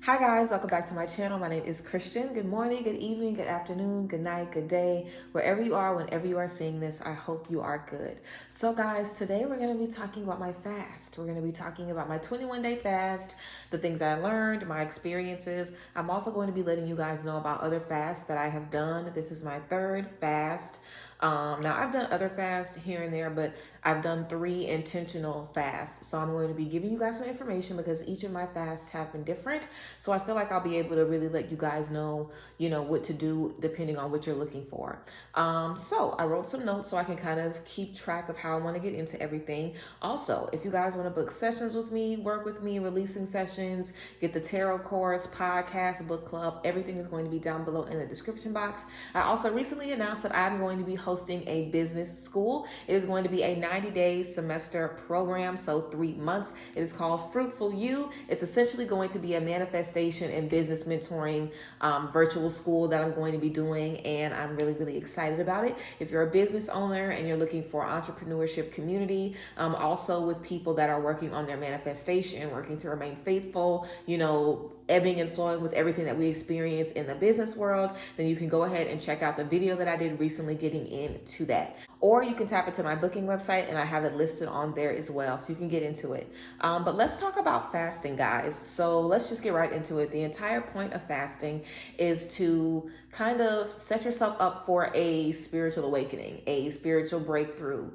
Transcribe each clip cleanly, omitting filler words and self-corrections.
Hi guys, welcome back to my channel. My name is Christian. Good morning, good evening, good afternoon, good night, good day. Wherever you are, whenever you are seeing this, I hope you are good. So guys, today we're going to be talking about my fast. We're going to be talking about my 21-day fast, the things that I learned, my experiences. I'm also going to be letting you guys know about other fasts that I have done. This is my third fast. Now I've done other fasts here and there, but I've done 3 intentional fasts. So I'm going to be giving you guys some information because each of my fasts have been different. So I feel like I'll be able to really let you guys know, what to do depending on what you're looking for. So I wrote some notes so I can kind of keep track of how I want to get into everything. Also, if you guys want to book sessions with me, work with me, releasing sessions, get the tarot course, podcast, book club, everything is going to be down below in the description box. I also recently announced that I'm going to be hosting a business school. It is going to be a 90-day semester program, so 3 months. It is called Fruitful You. It's essentially going to be a manifestation and business mentoring virtual school that I'm going to be doing, and I'm really, really excited about it. If you're a business owner and you're looking for entrepreneurship community, also with people that are working on their manifestation, working to remain faithful, ebbing and flowing with everything that we experience in the business world, then you can go ahead and check out the video that I did recently getting into that. Or you can tap into my booking website and I have it listed on there as well, so you can get into it. But let's talk about fasting, guys. So let's just get right into it. The entire point of fasting is to kind of set yourself up for a spiritual awakening, a spiritual breakthrough.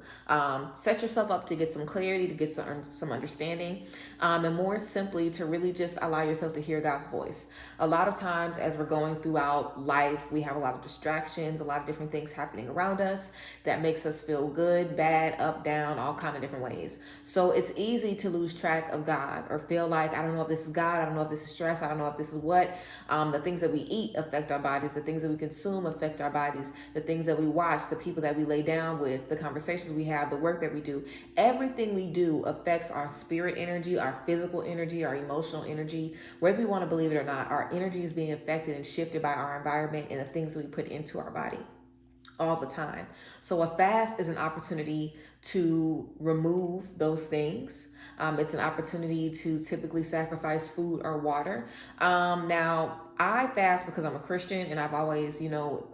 Set yourself up to get some clarity, to get some understanding, and more simply to really just allow yourself to hear God's voice. A lot of times as we're going throughout life, we have a lot of distractions, a lot of different things happening around us that makes us feel good, bad, up, down, all kind of different ways. So it's easy to lose track of God or feel like, I don't know if this is God, I don't know if this is stress, I don't know if this is what. The things that we eat affect our bodies, the things that we consume affect our bodies, the things that we watch, the people that we lay down with, the conversations we have, the work that we do. Everything we do affects our spirit energy, our physical energy, our emotional energy. Whether we want to believe it or not, our energy is being affected and shifted by our environment and the things that we put into our body all the time. So a fast is an opportunity to remove those things. It's an opportunity to typically sacrifice food or water. Now, I fast because I'm a Christian and I've always,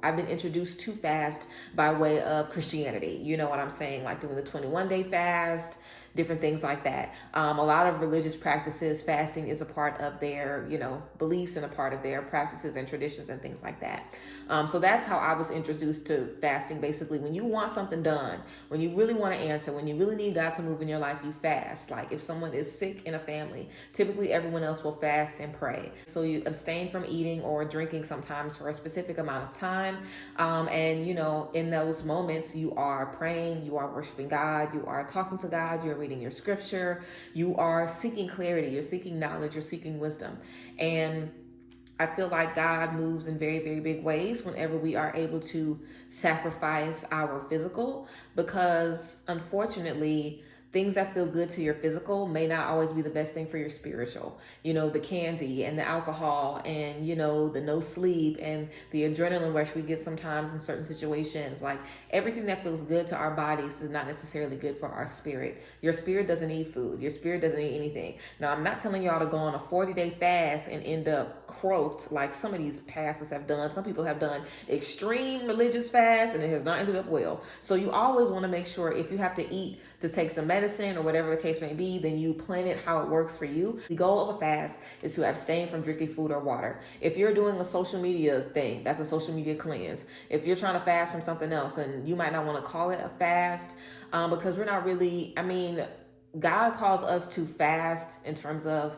I've been introduced to fast by way of Christianity. You know what I'm saying? Like doing the 21-day fast, different things like that. A lot of religious practices, fasting is a part of their, beliefs and a part of their practices and traditions and things like that. So that's how I was introduced to fasting. Basically, when you want something done, when you really want to answer, when you really need God to move in your life, you fast. Like if someone is sick in a family, typically everyone else will fast and pray. So you abstain from eating or drinking sometimes for a specific amount of time. And in those moments, you are praying, you are worshiping God, you are talking to God, you're reading your scripture, you are seeking clarity, you're seeking knowledge, you're seeking wisdom. And I feel like God moves in very, very big ways whenever we are able to sacrifice our physical, because unfortunately, things that feel good to your physical may not always be the best thing for your spiritual. The candy and the alcohol and, the no sleep and the adrenaline rush we get sometimes in certain situations. Like everything that feels good to our bodies is not necessarily good for our spirit. Your spirit doesn't need food. Your spirit doesn't need anything. Now, I'm not telling y'all to go on a 40-day fast and end up croaked like some of these pastors have done. Some people have done extreme religious fasts and it has not ended up well. So you always want to make sure if you have to eat to take some medicine or whatever the case may be, then you plan it how it works for you. The goal of a fast is to abstain from drinking food or water. If you're doing a social media thing, that's a social media cleanse. If you're trying to fast from something else, and you might not want to call it a fast, because we're not really, God calls us to fast in terms of,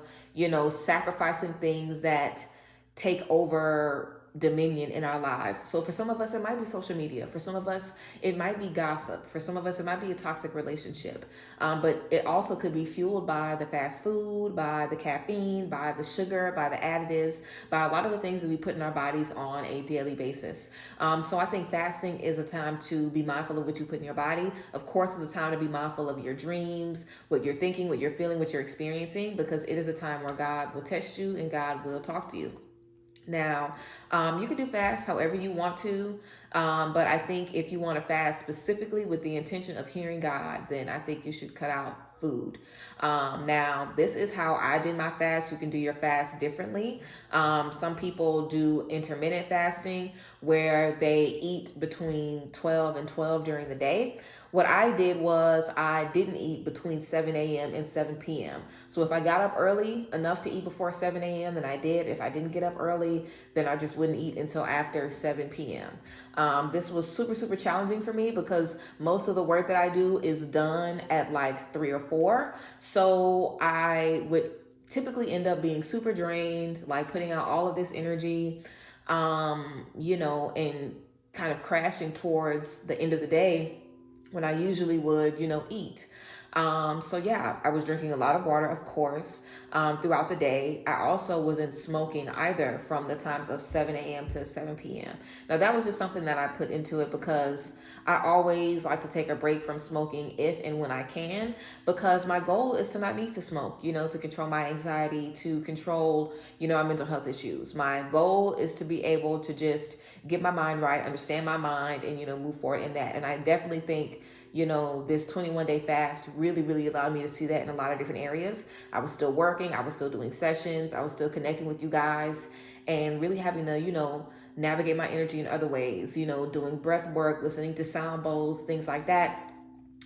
sacrificing things that take over dominion in our lives. So for some of us, it might be social media. For some of us, it might be gossip. For some of us, it might be a toxic relationship. But it also could be fueled by the fast food, by the caffeine, by the sugar, by the additives, by a lot of the things that we put in our bodies on a daily basis. So I think fasting is a time to be mindful of what you put in your body. Of course, it's a time to be mindful of your dreams, what you're thinking, what you're feeling, what you're experiencing, because it is a time where God will test you and God will talk to you. Now, you can do fast however you want to, but I think if you want to fast specifically with the intention of hearing God, then I think you should cut out food. Now, this is how I did my fast. You can do your fast differently. Some people do intermittent fasting where they eat between 12 and 12 during the day. What I did was I didn't eat between 7 a.m. and 7 p.m. So if I got up early enough to eat before 7 a.m., then I did. If I didn't get up early, then I just wouldn't eat until after 7 p.m. This was super, super challenging for me because most of the work that I do is done at like 3 or 4. So I would typically end up being super drained, like putting out all of this energy, and kind of crashing towards the end of the day when I usually would, eat. So yeah, I was drinking a lot of water, of course, throughout the day. I also wasn't smoking either from the times of 7 a.m. to 7 p.m. Now that was just something that I put into it because I always like to take a break from smoking if and when I can, because my goal is to not need to smoke, to control my anxiety, to control, my mental health issues. My goal is to be able to just get my mind right, understand my mind, and, move forward in that. And I definitely think, this 21-day fast really, really allowed me to see that in a lot of different areas. I was still working, I was still doing sessions, I was still connecting with you guys, and really having to, navigate my energy in other ways, doing breath work, listening to sound bowls, things like that.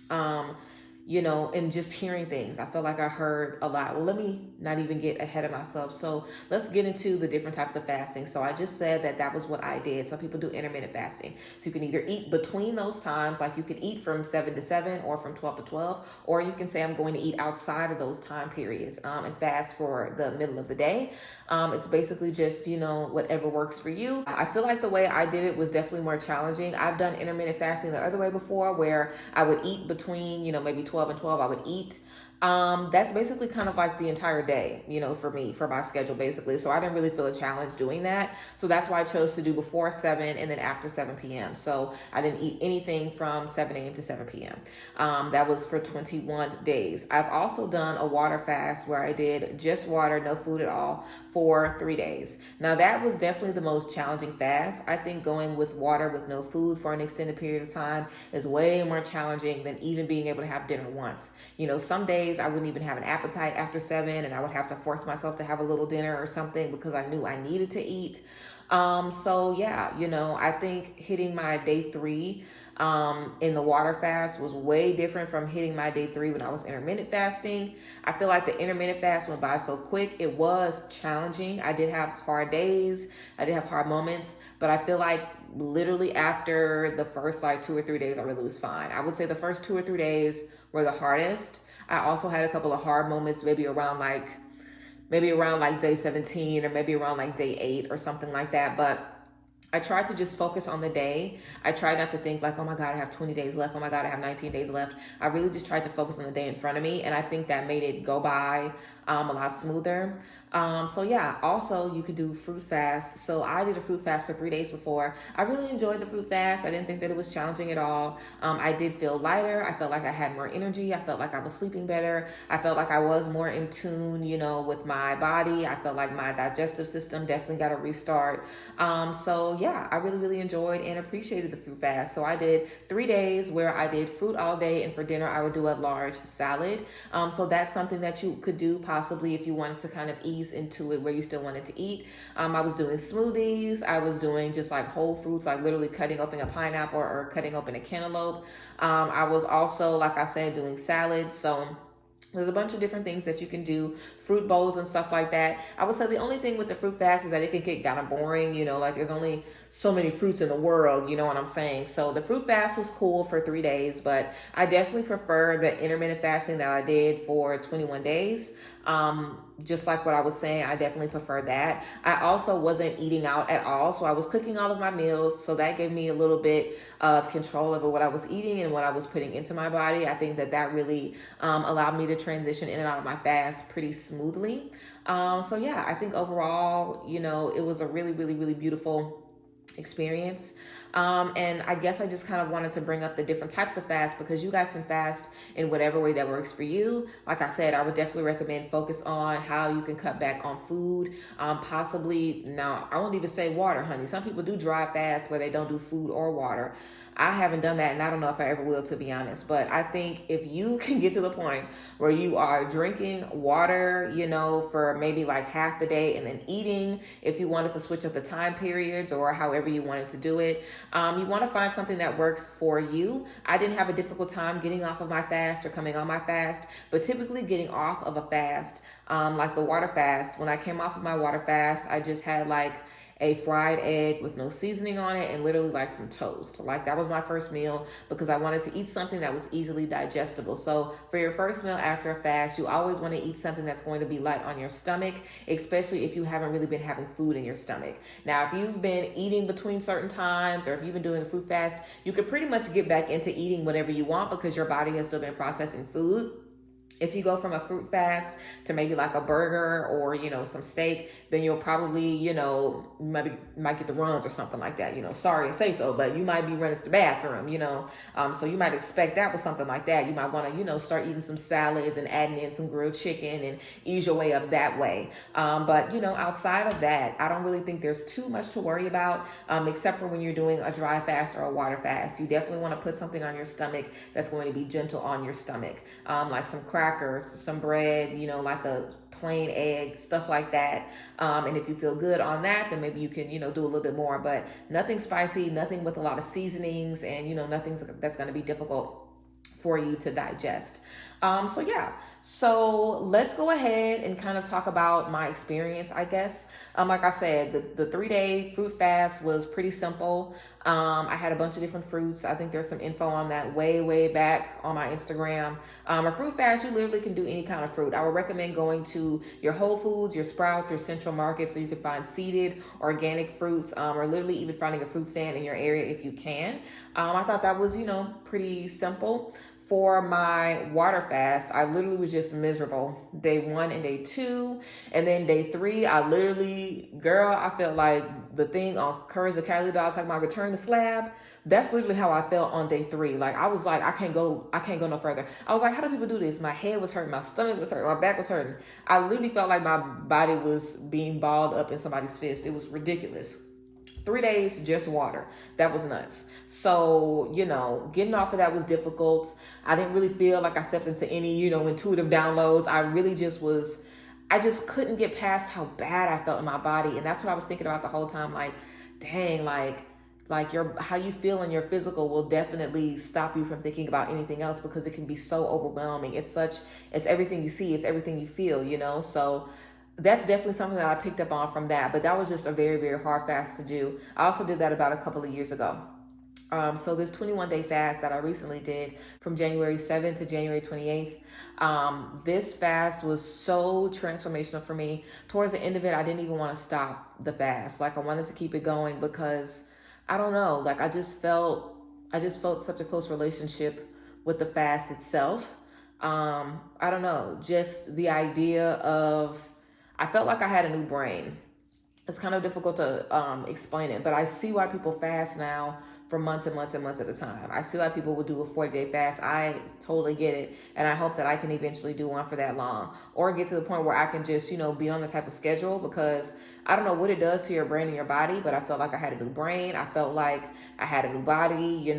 And just hearing things. I feel like I heard a lot. Well, let me not even get ahead of myself. So let's get into the different types of fasting. So I just said that was what I did. Some people do intermittent fasting. So you can either eat between those times, like you can eat from 7 to 7 or from 12 to 12, or you can say I'm going to eat outside of those time periods and fast for the middle of the day. It's basically just, whatever works for you. I feel like the way I did it was definitely more challenging. I've done intermittent fasting the other way before where I would eat between, maybe 12 and 12, I would eat. That's basically kind of like the entire day, for me, for my schedule, basically. So I didn't really feel a challenge doing that. So that's why I chose to do before 7 and then after 7 p.m. So I didn't eat anything from 7 a.m. to 7 p.m. That was for 21 days. I've also done a water fast where I did just water, no food at all for 3 days. Now that was definitely the most challenging fast. I think going with water with no food for an extended period of time is way more challenging than even being able to have dinner once. Some days I wouldn't even have an appetite after 7 and I would have to force myself to have a little dinner or something because I knew I needed to eat. So yeah, I think hitting my day 3 in the water fast was way different from hitting my day 3 when I was intermittent fasting. I feel like the intermittent fast went by so quick. It was challenging. I did have hard days. I did have hard moments, but I feel like literally after the first 2 or 3 days, I really was fine. I would say the first 2 or 3 days were the hardest. I also had a couple of hard moments, maybe around day 17 or maybe around day 8 or something like that. But I tried to just focus on the day. I tried not to think oh my God, I have 20 days left. Oh my God, I have 19 days left. I really just tried to focus on the day in front of me. And I think that made it go by a lot smoother. So yeah, also you could do fruit fast. So I did a fruit fast for 3 days before. I really enjoyed the fruit fast. I didn't think that it was challenging at all. I did feel lighter. I felt like I had more energy. I felt like I was sleeping better. I felt like I was more in tune, with my body. I felt like my digestive system definitely got a restart. So yeah, I really, really enjoyed and appreciated the fruit fast. So I did 3 days where I did fruit all day, and for dinner I would do a large salad. So that's something that you could do possibly if you wanted to kind of ease into it where you still wanted to eat. I was doing smoothies. I was doing just whole fruits, literally cutting open a pineapple or cutting open a cantaloupe. I was also, like I said, doing salads. So there's a bunch of different things that you can do, fruit bowls and stuff like that. I would say the only thing with the fruit fast is that it can get kind of boring, there's only so many fruits in the world, you know what I'm saying? So the fruit fast was cool for 3 days, but I definitely prefer the intermittent fasting that I did for 21 days. Just like what I was saying, I definitely prefer that. I also wasn't eating out at all. So I was cooking all of my meals. So that gave me a little bit of control over what I was eating and what I was putting into my body. I think that really allowed me to transition in and out of my fast pretty smoothly. So yeah, I think overall, it was a really, really, really beautiful experience. And I guess I just kind of wanted to bring up the different types of fast because you guys can fast in whatever way that works for you. Like I said, I would definitely recommend focus on how you can cut back on food. Possibly, now I won't even say water, honey. Some people do dry fast where they don't do food or water. I haven't done that, and I don't know if I ever will, to be honest. But I think if you can get to the point where you are drinking water, for maybe like half the day, and then eating, if you wanted to switch up the time periods or however you wanted to do it, you want to find something that works for you. I didn't have a difficult time getting off of my fast or coming on my fast, but typically getting off of a fast, like the water fast, when I came off of my water fast, I just had like a fried egg with no seasoning on it and literally like some toast. Like that was my first meal because I wanted to eat something that was easily digestible. So for your first meal after a fast, you always want to eat something that's going to be light on your stomach, especially if you haven't really been having food in your stomach. Now, if you've been eating between certain times or if you've been doing a fruit fast, you could pretty much get back into eating whatever you want because your body has still been processing food. If you go from a fruit fast to maybe like a burger or, some steak, then you'll probably, might get the runs or something like that, sorry to say so, but you might be running to the bathroom, so you might expect that with something like that. You might want to, start eating some salads and adding in some grilled chicken and ease your way up that way. But, outside of that, I don't really think there's too much to worry about, except for when you're doing a dry fast or a water fast. You definitely want to put something on your stomach that's going to be gentle on your stomach, like some crackers, some bread, like a plain egg, stuff like that. And if you feel good on that, then maybe you can, do a little bit more, but nothing spicy, nothing with a lot of seasonings, and, nothing that's going to be difficult for you to digest. So let's go ahead and kind of talk about my experience, I guess. Like I said, the 3-day fruit fast was pretty simple. I had a bunch of different fruits. I think there's some info on that way back on my Instagram. A fruit fast, you literally can do any kind of fruit. I would recommend going to your Whole Foods, your Sprouts, your Central Market so you can find seeded organic fruits, or literally even finding a fruit stand in your area if you can. I thought that was, pretty simple. For my water fast, I literally was just miserable. Day 1 and day 2. And then day 3, I literally, I felt like the thing on Courage the Cowardly Dog talking about return to slab. That's literally how I felt on day 3. Like I was like, I can't go no further. I was like, how do people do this? My head was hurting, my stomach was hurting, my back was hurting. I literally felt like my body was being balled up in somebody's fist. It was ridiculous. 3 days, just water. That was nuts. So, getting off of that was difficult. I didn't really feel like I stepped into any, intuitive downloads. I just couldn't get past how bad I felt in my body. And that's what I was thinking about the whole time. Like, dang, like how you feel in your physical will definitely stop you from thinking about anything else because it can be so overwhelming. It's everything you see, it's everything you feel, So that's definitely something that I picked up on from that. But that was just a very, very hard fast to do. I also did that about a couple of years ago. So this 21-day fast that I recently did from January 7th to January 28th, this fast was so transformational for me. Towards the end of it, I didn't even want to stop the fast. Like I wanted to keep it going because I don't know, like I just felt such a close relationship with the fast itself. I don't know, just the idea of, I felt like I had a new brain. It's kind of difficult to explain it, but I see why people fast now for months and months and months at a time. I see why people would do a 40-day fast. I totally get it. And I hope that I can eventually do one for that long or get to the point where I can just, be on the type of schedule because I don't know what it does to your brain and your body, but I felt like I had a new brain. I felt like I had a new body,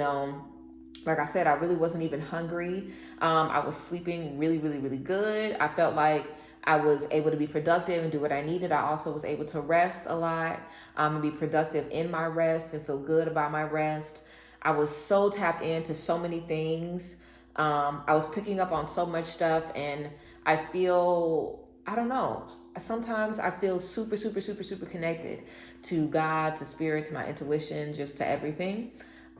Like I said, I really wasn't even hungry. I was sleeping really, really, really good. I felt like I was able to be productive and do what I needed. I also was able to rest a lot, and be productive in my rest and feel good about my rest. I was so tapped into so many things. I was picking up on so much stuff, and I don't know, sometimes I feel super, super, super, super connected to God, to spirit, to my intuition, just to everything.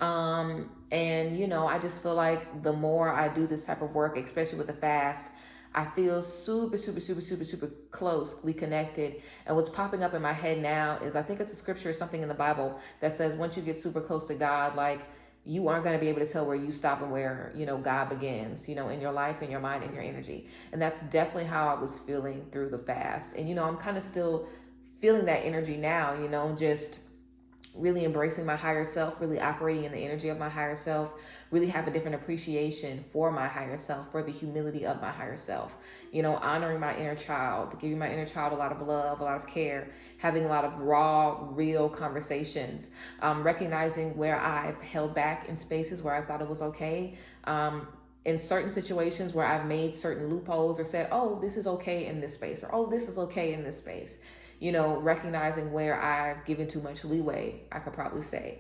And I just feel like the more I do this type of work, especially with the fast, I feel super, super, super, super, super closely connected. And what's popping up in my head now is I think it's a scripture or something in the Bible that says once you get super close to God, like you aren't going to be able to tell where you stop and where, God begins, in your life, in your mind, in your energy. And that's definitely how I was feeling through the fast. And, I'm kind of still feeling that energy now, just really embracing my higher self, really operating in the energy of my higher self, really have a different appreciation for my higher self, for the humility of my higher self. Honoring my inner child, giving my inner child a lot of love, a lot of care, having a lot of raw, real conversations, recognizing where I've held back in spaces where I thought it was okay. In certain situations where I've made certain loopholes or said, oh, this is okay in this space, or oh, this is okay in this space. Recognizing where I've given too much leeway, I could probably say.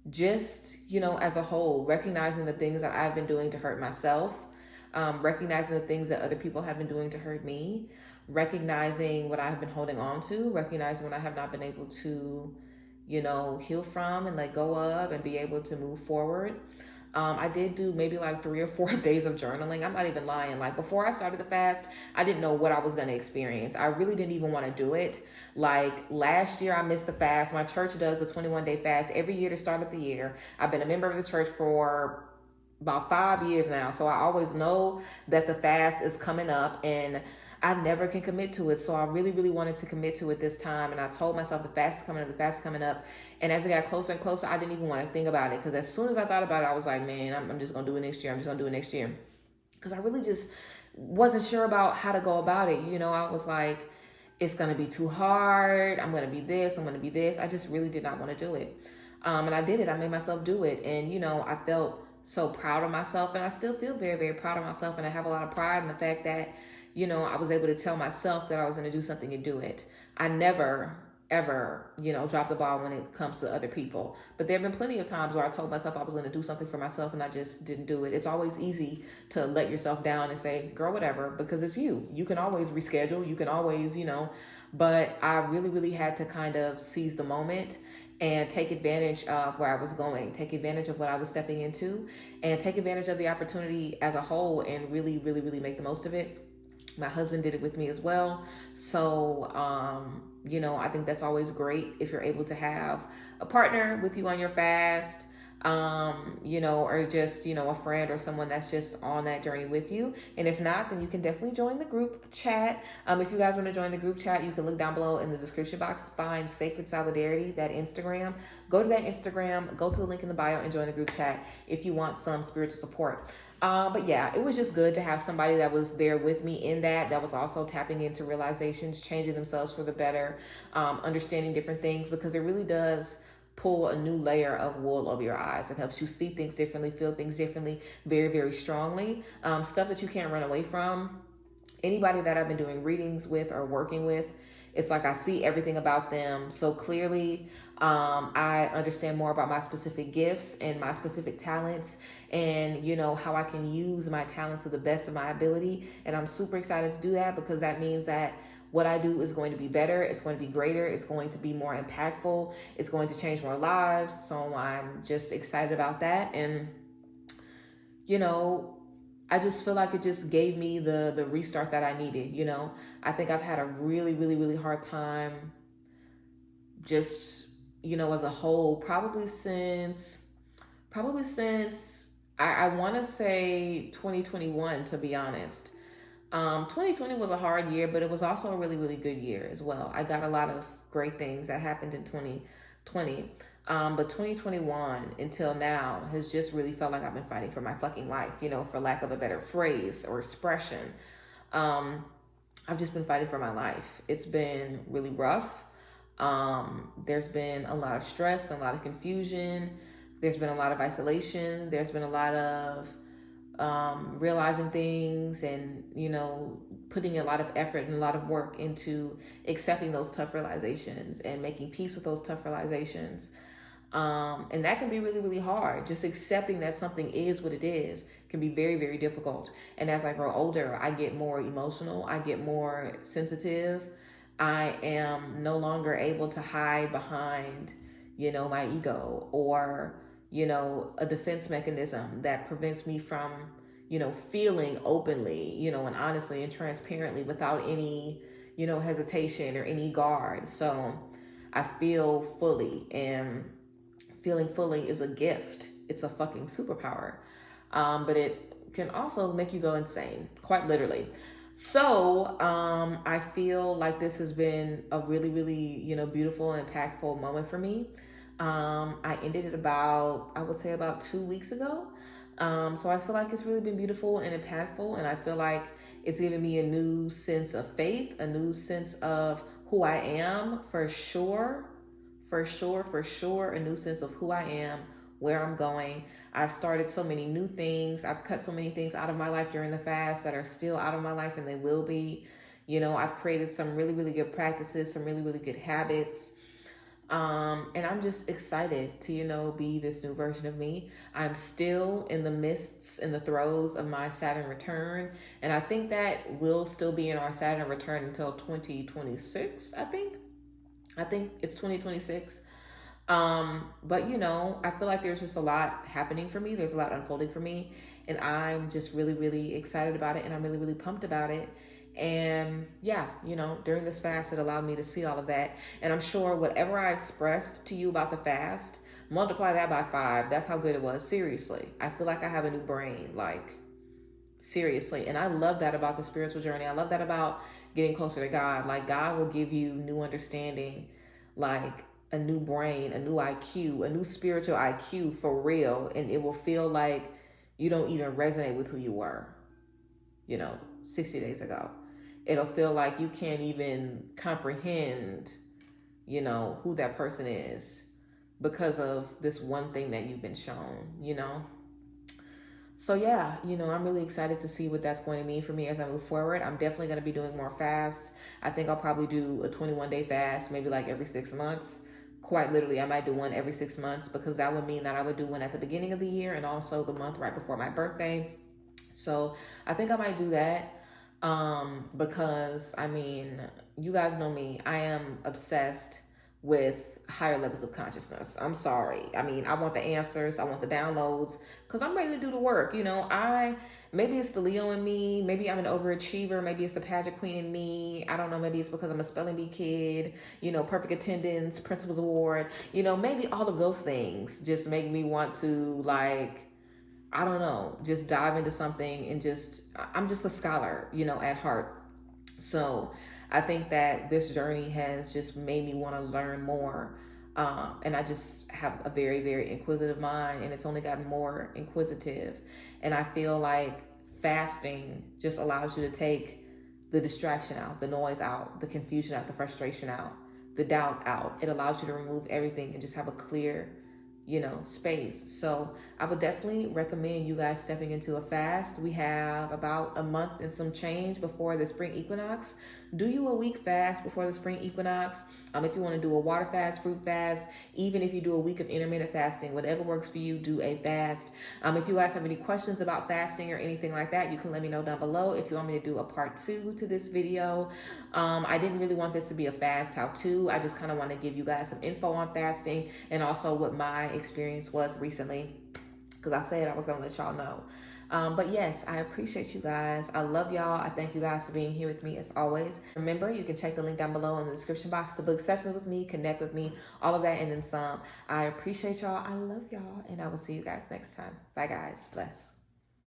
Just, as a whole, recognizing the things that I've been doing to hurt myself, recognizing the things that other people have been doing to hurt me, recognizing what I've been holding on to, recognizing what I have not been able to, heal from and let go of and be able to move forward. I did do maybe like 3 or 4 days of journaling. I'm not even lying. Like before I started the fast, I didn't know what I was going to experience. I really didn't even want to do it. Like last year, I missed the fast. My church does the 21-day fast every year to start up the year. I've been a member of the church for about 5 years now. So I always know that the fast is coming up and I never can commit to it. So I really, really wanted to commit to it this time. And I told myself the fast is coming up, the fast is coming up. And as it got closer and closer, I didn't even want to think about it. Because as soon as I thought about it, I was like, man, I'm just going to do it next year. I'm just going to do it next year. Because I really just wasn't sure about how to go about it. I was like, it's going to be too hard. I'm going to be this. I'm going to be this. I just really did not want to do it. And I did it. I made myself do it. And, I felt so proud of myself. And I still feel very, very proud of myself. And I have a lot of pride in the fact that, I was able to tell myself that I was going to do something and do it. I never, ever, drop the ball when it comes to other people. But there have been plenty of times where I told myself I was going to do something for myself and I just didn't do it. It's always easy to let yourself down and say, girl, whatever, because it's you. You can always reschedule. You can always, but I really, really had to kind of seize the moment and take advantage of where I was going, take advantage of what I was stepping into, and take advantage of the opportunity as a whole and really, really, really make the most of it. My husband did it with me as well. So, I think that's always great if you're able to have a partner with you on your fast, or just, a friend or someone that's just on that journey with you. And if not, then you can definitely join the group chat. If you guys want to join the group chat, you can look down below in the description box, find Sacred Solidarity, that Instagram. Go to that Instagram, go to the link in the bio and join the group chat if you want some spiritual support. But yeah, it was just good to have somebody that was there with me in that was also tapping into realizations, changing themselves for the better, understanding different things, because it really does pull a new layer of wool over your eyes. It helps you see things differently, feel things differently, very, very strongly. Stuff that you can't run away from. Anybody that I've been doing readings with or working with, it's like I see everything about them so clearly. I understand more about my specific gifts and my specific talents and, how I can use my talents to the best of my ability. And I'm super excited to do that because that means that what I do is going to be better. It's going to be greater. It's going to be more impactful. It's going to change more lives. So I'm just excited about that. And, I just feel like it just gave me the restart that I needed. I think I've had a really, really, really hard time just, as a whole, probably since I want to say 2021, to be honest. 2020 was a hard year, but it was also a really, really good year as well. I got a lot of great things that happened in 2020. But 2021 until now has just really felt like I've been fighting for my fucking life, for lack of a better phrase or expression. I've just been fighting for my life. It's been really rough. There's been a lot of stress, a lot of confusion. There's been a lot of isolation. There's been a lot of realizing things and, putting a lot of effort and a lot of work into accepting those tough realizations and making peace with those tough realizations. And that can be really, really hard. Just accepting that something is what it is can be very, very difficult. And as I grow older, I get more emotional. I get more sensitive. I am no longer able to hide behind, my ego or, a defense mechanism that prevents me from, feeling openly, and honestly and transparently without any, hesitation or any guard. So I feel fully, and feeling fully is a gift. It's a fucking superpower. But it can also make you go insane, quite literally. So I feel like this has been a really, really, beautiful and impactful moment for me. I ended it about, I would say about 2 weeks ago. So I feel like it's really been beautiful and impactful. And I feel like it's given me a new sense of faith, a new sense of who I am for sure, for sure, a new sense of who I am, where I'm going. I've started so many new things. I've cut so many things out of my life during the fast that are still out of my life and they will be. I've created some really, really good practices, some really, really good habits. And I'm just excited to, be this new version of me. I'm still in the midst, in the throes of my Saturn return. And I think that will still be in our Saturn return until 2026, I think. I think it's 2026. But I feel like there's just a lot happening for me. There's a lot unfolding for me. And I'm just really, really excited about it. And I'm really, really pumped about it. And yeah, during this fast, it allowed me to see all of that. And I'm sure whatever I expressed to you about the fast, multiply that by 5. That's how good it was. Seriously. I feel like I have a new brain. Like, seriously. And I love that about the spiritual journey. I love that about getting closer to God. Like, God will give you new understanding, like a new brain, a new IQ, a new spiritual IQ for real. And it will feel like you don't even resonate with who you were, 60 days ago. It'll feel like you can't even comprehend, who that person is because of this one thing that you've been shown. So yeah, I'm really excited to see what that's going to mean for me as I move forward. I'm definitely going to be doing more fasts. I think I'll probably do a 21-day fast, maybe like every 6 months. Quite literally, I might do one every 6 months because that would mean that I would do one at the beginning of the year and also the month right before my birthday. So I think I might do that. Because you guys know me, I am obsessed with higher levels of consciousness. I'm sorry. I want the answers. I want the downloads because I'm ready to do the work. Maybe it's the Leo in me. Maybe I'm an overachiever. Maybe it's the pageant queen in me. I don't know. Maybe it's because I'm a spelling bee kid, perfect attendance, principal's award, maybe all of those things just make me want to I don't know, just dive into something and I'm just a scholar, at heart. So I think that this journey has just made me want to learn more. And I just have a very, very inquisitive mind and it's only gotten more inquisitive. And I feel like fasting just allows you to take the distraction out, the noise out, the confusion out, the frustration out, the doubt out. It allows you to remove everything and just have a clear space. So I would definitely recommend you guys stepping into a fast. We have about a month and some change before the spring equinox. Do you a week fast before the spring equinox. If you want to do a water fast, fruit fast, even if you do a week of intermittent fasting, whatever works for you, do a fast. If you guys have any questions about fasting or anything like that, you can let me know down below. If you want me to do a part 2 to this video, I didn't really want this to be a fast how-to. I just kind of want to give you guys some info on fasting and also what my experience was recently, because I said I was going to let y'all know. But yes, I appreciate you guys. I love y'all. I thank you guys for being here with me as always. Remember, you can check the link down below in the description box to book sessions with me, connect with me, all of that and then some. I appreciate y'all. I love y'all. And I will see you guys next time. Bye guys. Bless.